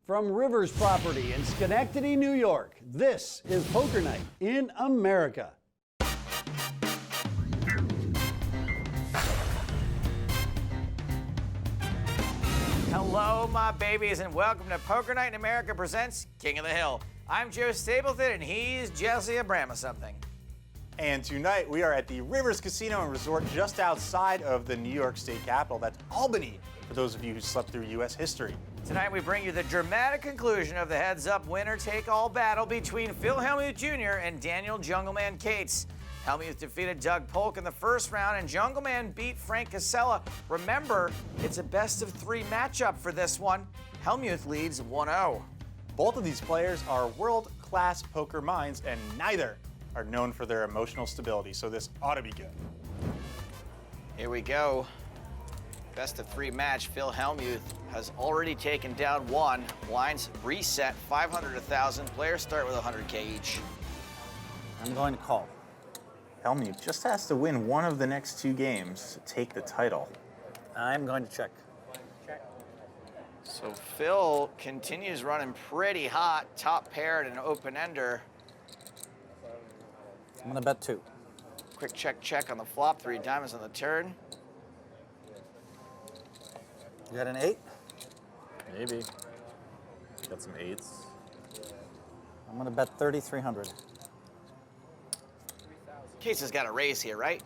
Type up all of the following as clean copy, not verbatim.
From Rivers Property in Schenectady, New York, this is Poker Night in America. Hello, my babies, and welcome to Poker Night in America presents King of the Hill. I'm Joe Stapleton, and he's Jesse Abramasomething. And tonight we are at the Rivers Casino and Resort just outside of the New York State capital. That's Albany, for those of you who slept through U.S. history. Tonight we bring you the dramatic conclusion of the heads-up winner-take-all battle between Phil Hellmuth Jr. and Daniel Jungleman Cates. Hellmuth defeated Doug Polk in the first round, and Jungleman beat Frank Casella. Remember, it's a best-of-3 matchup for this one. Hellmuth leads 1-0. Both of these players are world-class poker minds, and neither are known for their emotional stability, so this ought to be good. Here we go. Best-of-3 match. Phil Hellmuth has already taken down one. Blinds reset, 500 to 1,000. Players start with 100K each. I'm going to call. Hellmuth just has to win one of the next two games to take the title. I'm going to check. So Phil continues running pretty hot. Top pair and an open-ender. I'm going to bet 2. Quick check on the flop. 3 diamonds on the turn. You got an 8? Maybe. Got some 8s. I'm going to bet 3,300. Case has got a raise here, right?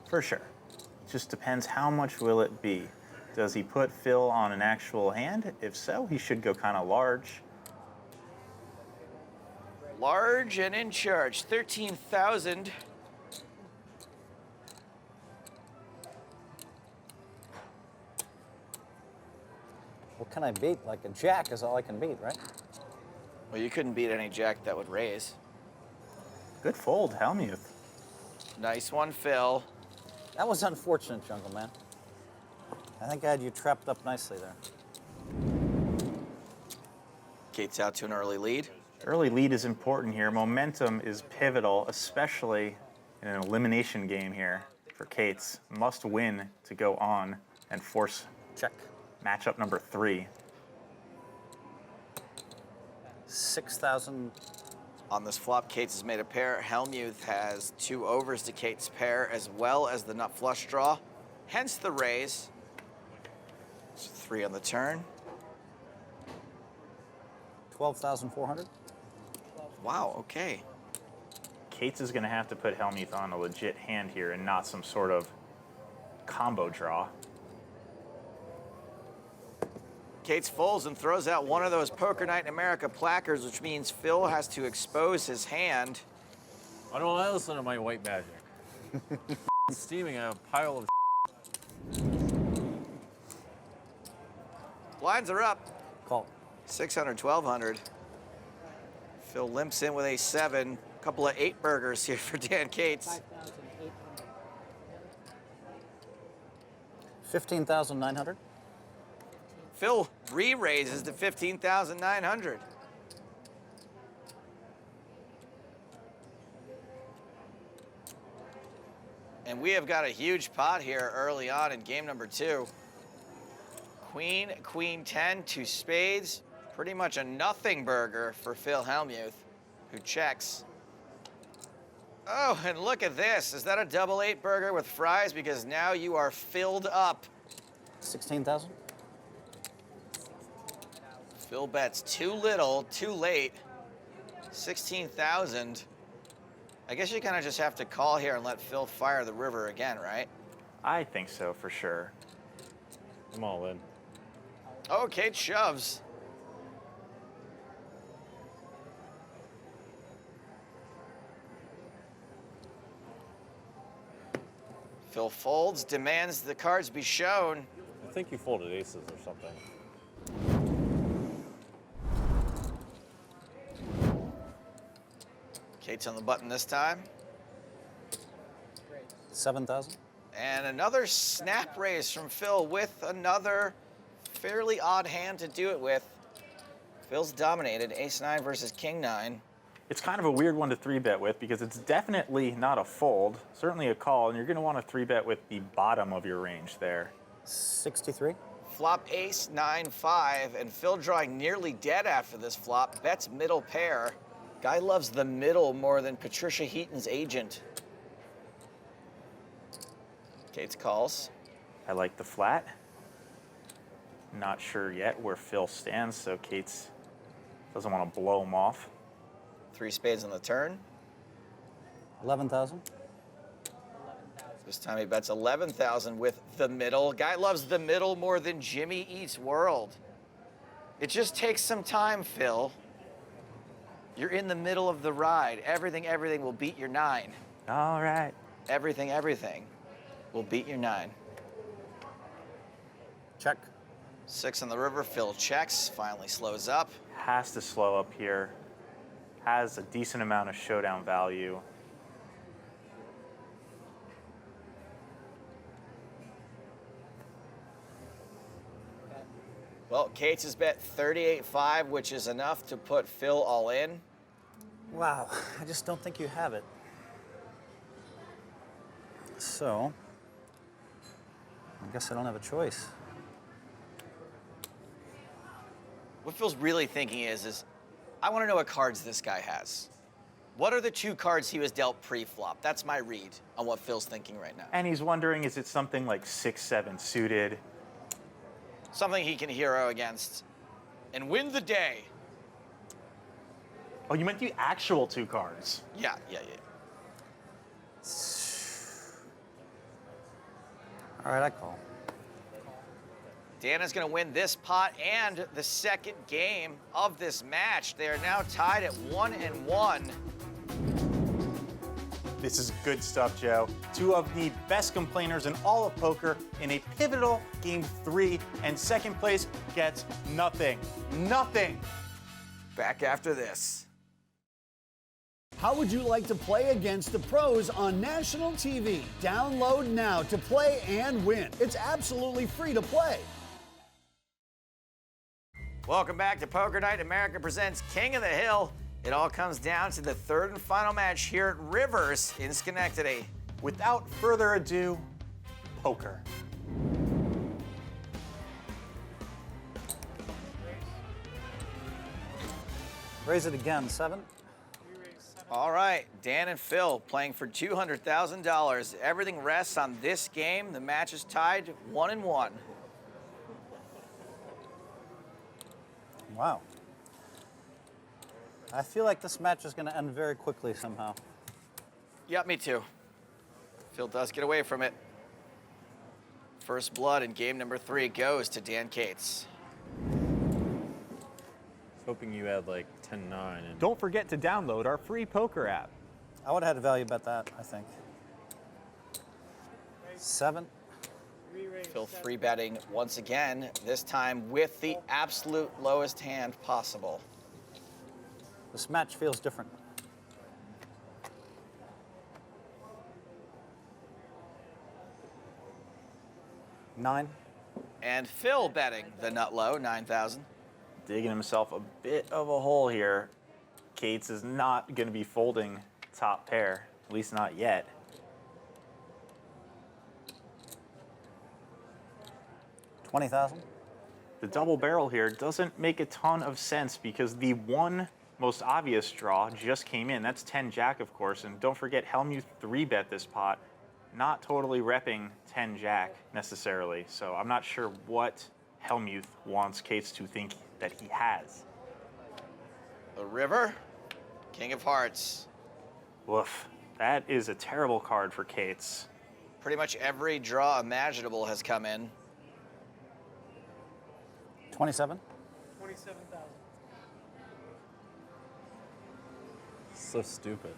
For sure. It just depends how much will it be. Does he put Phil on an actual hand? If so, he should go kind of large. Large and in charge, 13,000. What can I beat? Like a jack is all I can beat, right? Well, you couldn't beat any jack that would raise. Good fold, Hellmuth. Nice one, Phil. That was unfortunate, Jungleman. I think I had you trapped up nicely there. Kate's out to an early lead. Early lead is important here. Momentum is pivotal, especially in an elimination game here for Cates. Must win to go on and force Check. matchup number 3. 6,000. On this flop, Cates has made a pair. Hellmuth has 2 overs to Cates' pair, as well as the nut flush draw. Hence the raise. It's 3 on the turn. 12,400. Wow, okay. Cates is going to have to put Hellmuth on a legit hand here and not some sort of combo draw. Cates folds and throws out one of those Poker Night in America placards, which means Phil has to expose his hand. Why don't I listen to my white magic? Steaming a pile of Blinds are up. Call. 600, 1,200. Phil limps in with a 7. A couple of 8 burgers here for Dan Cates. 15,900. Phil re-raises to 15,900. And we have got a huge pot here early on in game number 2. Queen, Queen 10, 2 spades. Pretty much a nothing burger for Phil Hellmuth, who checks. Oh, and look at this. Is that a double 8 burger with fries? Because now you are filled up. 16,000. Phil bets too little, too late. 16,000. I guess you kind of just have to call here and let Phil fire the river again, right? I think so, for sure. I'm all in. Oh, Kate shoves. Phil folds, demands the cards be shown. I think you folded aces or something. Kate's on the button this time. 7,000. And another snap raise from Phil with another fairly odd hand to do it with. Phil's dominated, ace-9 versus king-9. It's kind of a weird one to 3-bet with because it's definitely not a fold, certainly a call, and you're going to want to 3-bet with the bottom of your range there. 63. Flop ace, 9-5, and Phil drawing nearly dead after this flop. Bets middle pair. Guy loves the middle more than Patricia Heaton's agent. Kate's calls. I like the flat. Not sure yet where Phil stands, so Kate's doesn't want to blow him off. 3 spades on the turn. 11,000. This time he bets 11,000 with the middle. Guy loves the middle more than Jimmy Eats World. It just takes some time, Phil. You're in the middle of the ride. Everything will beat your 9. All right. Everything will beat your 9. Check. 6 on the river. Phil checks. Finally slows up. Has to slow up here. Has a decent amount of showdown value. Well, Kate's has bet 38.5, which is enough to put Phil all in. Wow, I just don't think you have it. So, I guess I don't have a choice. What Phil's really thinking is I want to know what cards this guy has. What are the 2 cards he was dealt pre-flop? That's my read on what Phil's thinking right now. And he's wondering, is it something like 6-7 suited? Something he can hero against and win the day. Oh, you meant the actual 2 cards. Yeah. All right, I call. Dan is going to win this pot and the second game of this match. They are now tied at 1-1. This is good stuff, Joe. 2 of the best complainers in all of poker in a pivotal game 3, and second place gets nothing. Nothing. Back after this. How would you like to play against the pros on national TV? Download now to play and win. It's absolutely free to play. Welcome back to Poker Night. America presents King of the Hill. It all comes down to the 3rd and final match here at Rivers in Schenectady. Without further ado, poker. Raise it again, 7. All right, Dan and Phil playing for $200,000. Everything rests on this game. The match is tied 1-1. Wow. I feel like this match is going to end very quickly somehow. Yep, me too. Phil does get away from it. First blood in game number 3 goes to Dan Cates. Hoping you had like 10-9. And Don't forget to download our free poker app. I would have had a value bet that, I think. 7. Phil 3-betting once again, this time with the absolute lowest hand possible. This match feels different. 9. And Phil betting the nut low, 9,000. Digging himself a bit of a hole here. Cates is not going to be folding top pair, at least not yet. 20,000. The double barrel here doesn't make a ton of sense because the one most obvious draw just came in. That's 10-Jack, of course, and don't forget Hellmuth 3-bet this pot, not totally repping 10-Jack necessarily. So I'm not sure what Hellmuth wants Cates to think that he has. The river, King of Hearts. Woof. That is a terrible card for Cates. Pretty much every draw imaginable has come in. 27. 27,000. so stupid.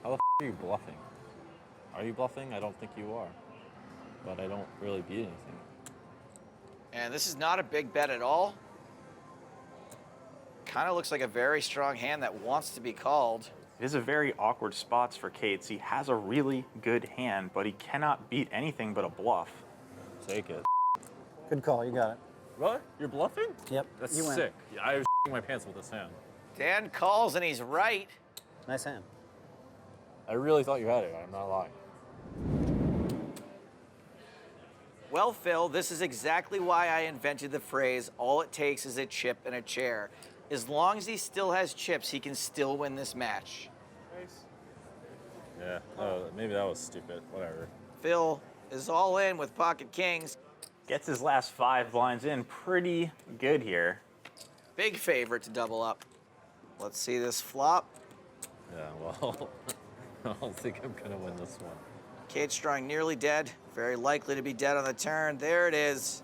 How the f are you bluffing? Are you bluffing? I don't think you are. But I don't really beat anything. And this is not a big bet at all. Kind of looks like a very strong hand that wants to be called. It is a very awkward spots for Cates. He has a really good hand, but he cannot beat anything but a bluff. Take it. Good call, you got it. What? You're bluffing? Yep, That's you win. sick. Yeah, I was my pants with this hand. Dan calls and he's right. Nice hand. I really thought you had it. I'm not lying. Well, Phil, this is exactly why I invented the phrase, all it takes is a chip and a chair. As long as he still has chips, he can still win this match. Yeah. Oh, maybe that was stupid. Whatever. Phil is all in with pocket kings. Gets his last 5 blinds in pretty good here. Big favorite to double up. Let's see this flop. Yeah. Well, I don't think I'm gonna win this one. Kate's drawing nearly dead. Very likely to be dead on the turn. There it is.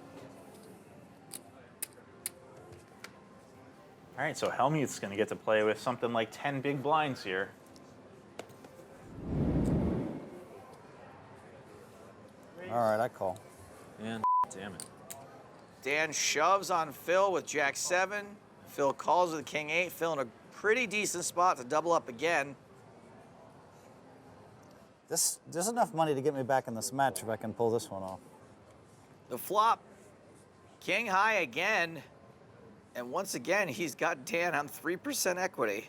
All right, so Hellmuth's going to get to play with something like 10 big blinds here. All right, I call. Man, damn it. Dan shoves on Phil with Jack 7. Phil calls with King 8. Phil in a pretty decent spot to double up again. There's enough money to get me back in this match if I can pull this one off. The flop, King high again. And once again, he's got Dan on 3% equity.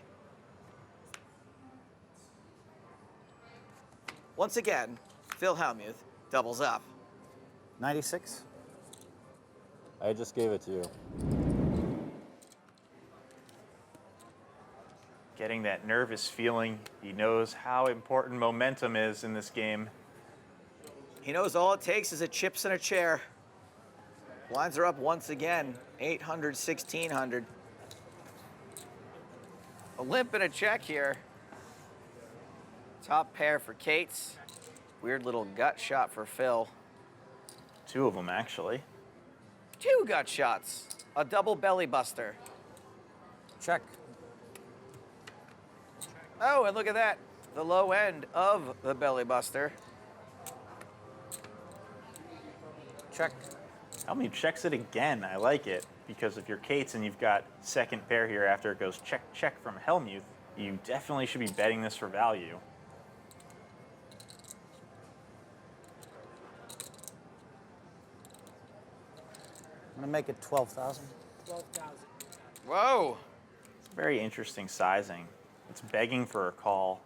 Once again, Phil Hellmuth doubles up. 96? I just gave it to you. Getting that nervous feeling. He knows how important momentum is in this game. He knows all it takes is a chips and a chair. Blinds are up once again, 800, 1600. A limp and a check here. Top pair for Kate's. Weird little gut shot for Phil. 2 of them, actually. 2 gut shots. A double belly buster. Check. Oh, and look at that. The low end of the belly buster. Check. Hellmuth checks it again. I like it, because if you're Kate's and you've got second pair here after it goes check, check from Hellmuth, you definitely should be betting this for value. I'm gonna make it 12,000. Whoa. It's very interesting sizing. It's begging for a call.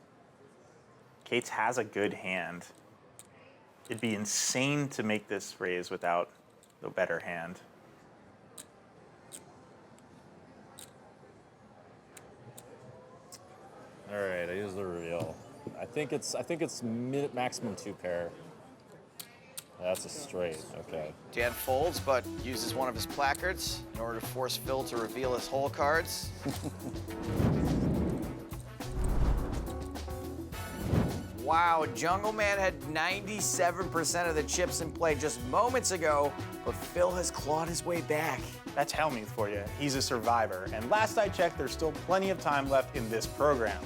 Kate's has a good hand. It'd be insane to make this raise without the better hand. All right, I use the reveal. I think it's maximum 2 pair. That's a straight. Okay. Dan folds, but uses one of his placards in order to force Phil to reveal his hole cards. Wow, Jungleman had 97% of the chips in play just moments ago, but Phil has clawed his way back. That's Hellmuth for you. He's a survivor. And last I checked, there's still plenty of time left in this program.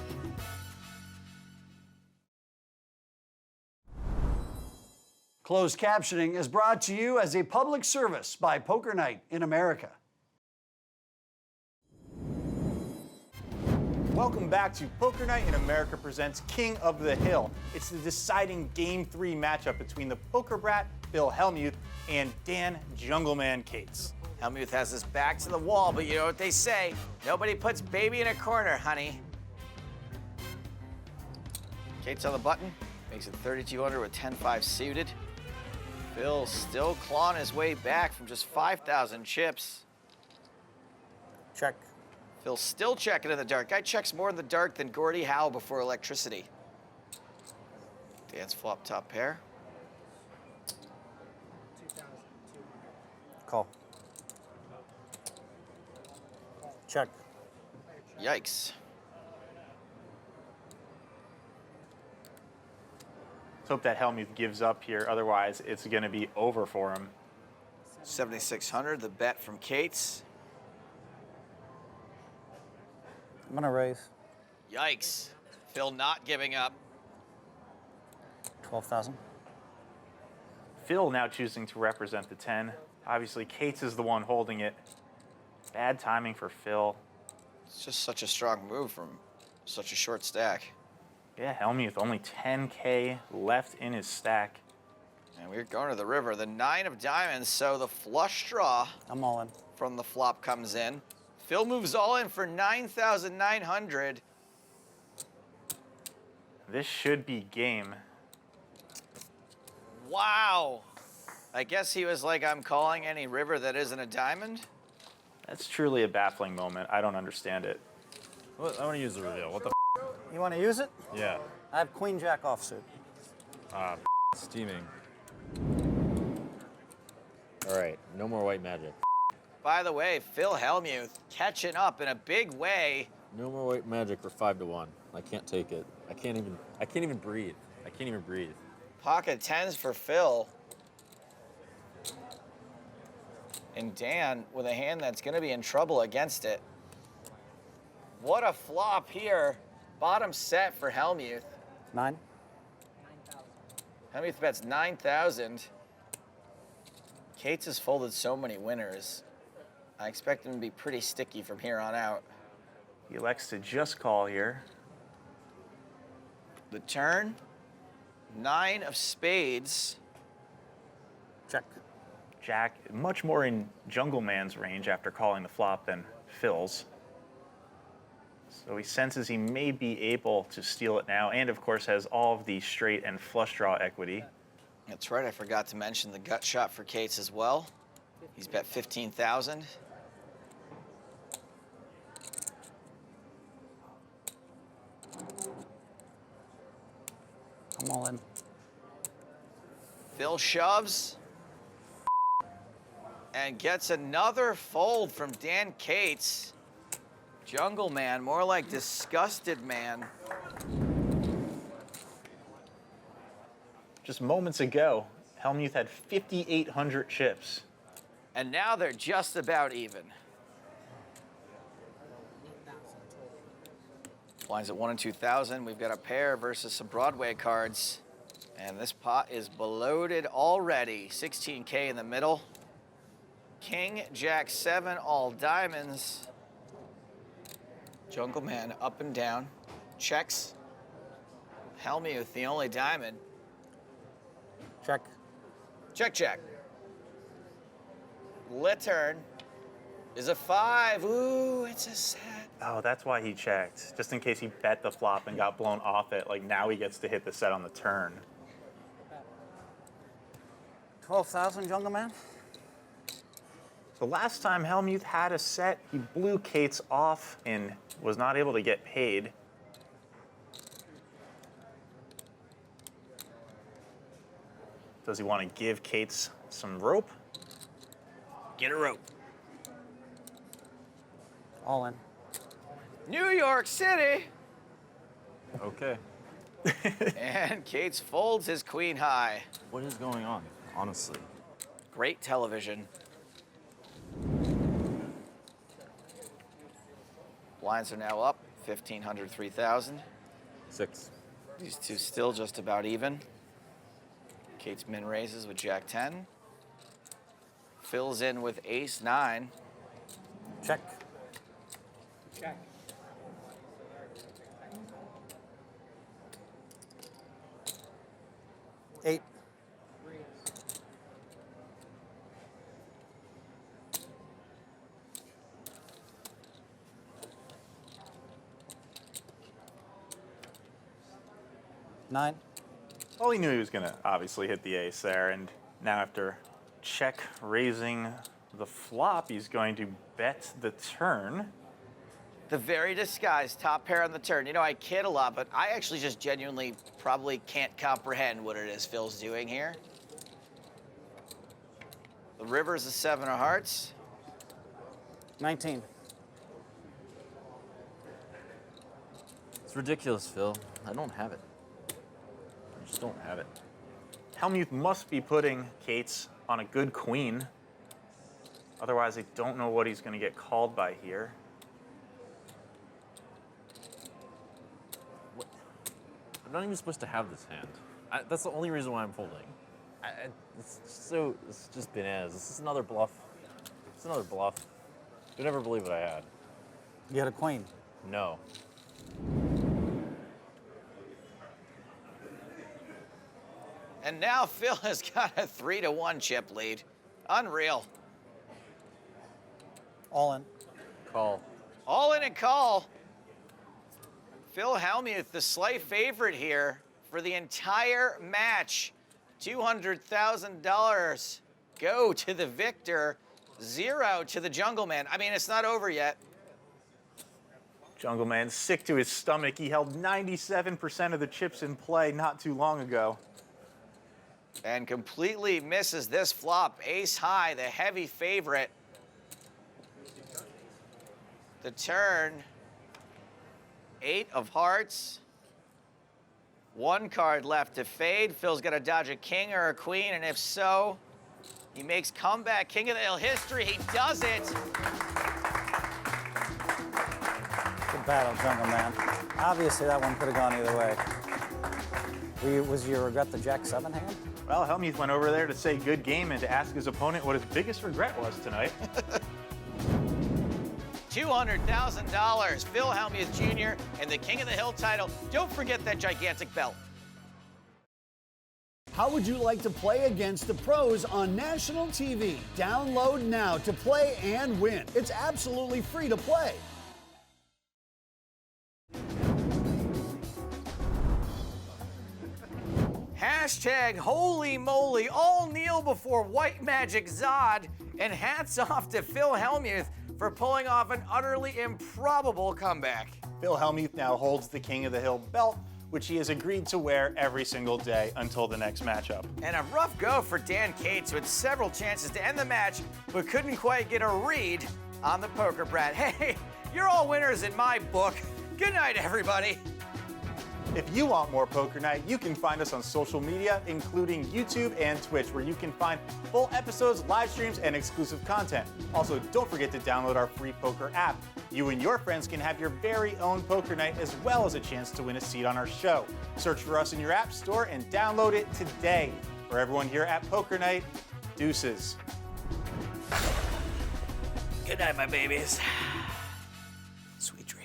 Closed captioning is brought to you as a public service by Poker Night in America. Welcome back to Poker Night in America presents King of the Hill. It's the deciding Game 3 matchup between the poker brat, Phil Hellmuth, and Dan Jungleman Cates. Hellmuth has his back to the wall, but you know what they say, nobody puts baby in a corner, honey. Kate's on the button, makes it 3,200 with 10-5 suited. Phil still clawing his way back from just 5,000 chips. Check. Phil's still checking in the dark. Guy checks more in the dark than Gordie Howe before electricity. Dan's flop top pair. Call. Check. Yikes. Let's hope that Hellmuth gives up here. Otherwise, it's going to be over for him. 7,600, the bet from Kate's. I'm gonna raise. Yikes. Phil not giving up. 12,000. Phil now choosing to represent the 10. Obviously, Kate's is the one holding it. Bad timing for Phil. It's just such a strong move from such a short stack. Yeah, Hellmuth, only 10K left in his stack. And we're going to the river. The 9 of diamonds, so the flush draw I'm all in. from the flop comes in. Phil moves all in for 9,900. This should be game. Wow. I guess he was like, I'm calling any river that isn't a diamond. That's truly a baffling moment. I don't understand it. What? I want to use the reveal. What the? You want to use it? Yeah. I have Queen Jack offsuit. Steaming. All right. No more white magic. By the way, Phil Hellmuth catching up in a big way. No more white magic for 5-1. I can't take it. I can't even breathe. I can't even breathe. Pocket tens for Phil. And Dan with a hand that's going to be in trouble against it. What a flop here. Bottom set for Hellmuth. 9. Hellmuth bets 9,000. Cates has folded so many winners. I expect him to be pretty sticky from here on out. He elects to just call here. The turn, 9 of spades. Check. Jack, much more in Jungleman's range after calling the flop than Phil's. So he senses he may be able to steal it now, and of course has all of the straight and flush draw equity. That's right, I forgot to mention the gut shot for Cates as well. He's bet 15,000. I'm all in. Phil shoves and gets another fold from Dan Cates. Jungleman, more like disgusted man. Just moments ago, Hellmuth had 5,800 chips. And now they're just about even. Blinds at 1 and 2,000. We've got a pair versus some Broadway cards. And this pot is bloated already. 16K in the middle. King, Jack 7, all diamonds. Jungleman up and down. Checks. Hellmuth, the only diamond. Check. Check, check. Lit turn is a 5. Ooh, it's a set. Oh, that's why he checked. Just in case he bet the flop and got blown off it. Like now he gets to hit the set on the turn. 12,000, Jungleman. The last time Hellmuth had a set, he blew Cates off and was not able to get paid. Does he want to give Cates some rope? Get a rope. All in. New York City. Okay. And Cates folds his queen high. What is going on? Honestly. Great television. Blinds are now up, 1,500, 3,000. 6. These two still just about even. Cates min raises with Jack 10. Fills in with Ace 9. Check. Check. Eight. Nine. Well, he knew he was going to obviously hit the ace there, and now after check raising the flop, he's going to bet the turn. The very disguised top pair on the turn. You know, I kid a lot, but I actually just genuinely probably can't comprehend what it is Phil's doing here. The river's a 7 of hearts. 19. It's ridiculous, Phil. I don't have it. I just don't have it. Hellmuth must be putting Cates on a good queen. Otherwise, I don't know what he's going to get called by here. What? I'm not even supposed to have this hand. That's the only reason why I'm folding. It's just bananas. This is another bluff. It's another bluff. You'd never believe what I had. You had a queen. No. And now Phil has got a 3-1 chip lead. Unreal. All in. Call. All in and call. Phil Hellmuth, the slight favorite here for the entire match. $200,000 go to the victor, 0 to the Jungleman. I mean, it's not over yet. Jungleman sick to his stomach. He held 97% of the chips in play not too long ago. And completely misses this flop. Ace high, the heavy favorite. The turn, 8 of hearts. 1 card left to fade. Phil's got to dodge a king or a queen, and if so, he makes comeback King of the Hill history. He does it. Good battle, Jungleman. Obviously, that one could have gone either way. Was you regret the Jack-7 hand? Well, Hellmuth went over there to say good game and to ask his opponent what his biggest regret was tonight. $200,000, Phil Hellmuth Jr. and the King of the Hill title. Don't forget that gigantic belt. How would you like to play against the pros on national TV? Download now to play and win. It's absolutely free to play. Hashtag holy moly, all kneel before White Magic Zod, and hats off to Phil Hellmuth for pulling off an utterly improbable comeback. Phil Hellmuth now holds the King of the Hill belt, which he has agreed to wear every single day until the next matchup. And a rough go for Dan Cates, who had several chances to end the match, but couldn't quite get a read on the poker brat. Hey, you're all winners in my book. Good night, everybody. If you want more Poker Night, you can find us on social media, including YouTube and Twitch, where you can find full episodes, live streams, and exclusive content. Also, don't forget to download our free poker app. You and your friends can have your very own Poker Night, as well as a chance to win a seat on our show. Search for us in your app store and download it today. For everyone here at Poker Night, deuces. Good night, my babies. Sweet dreams.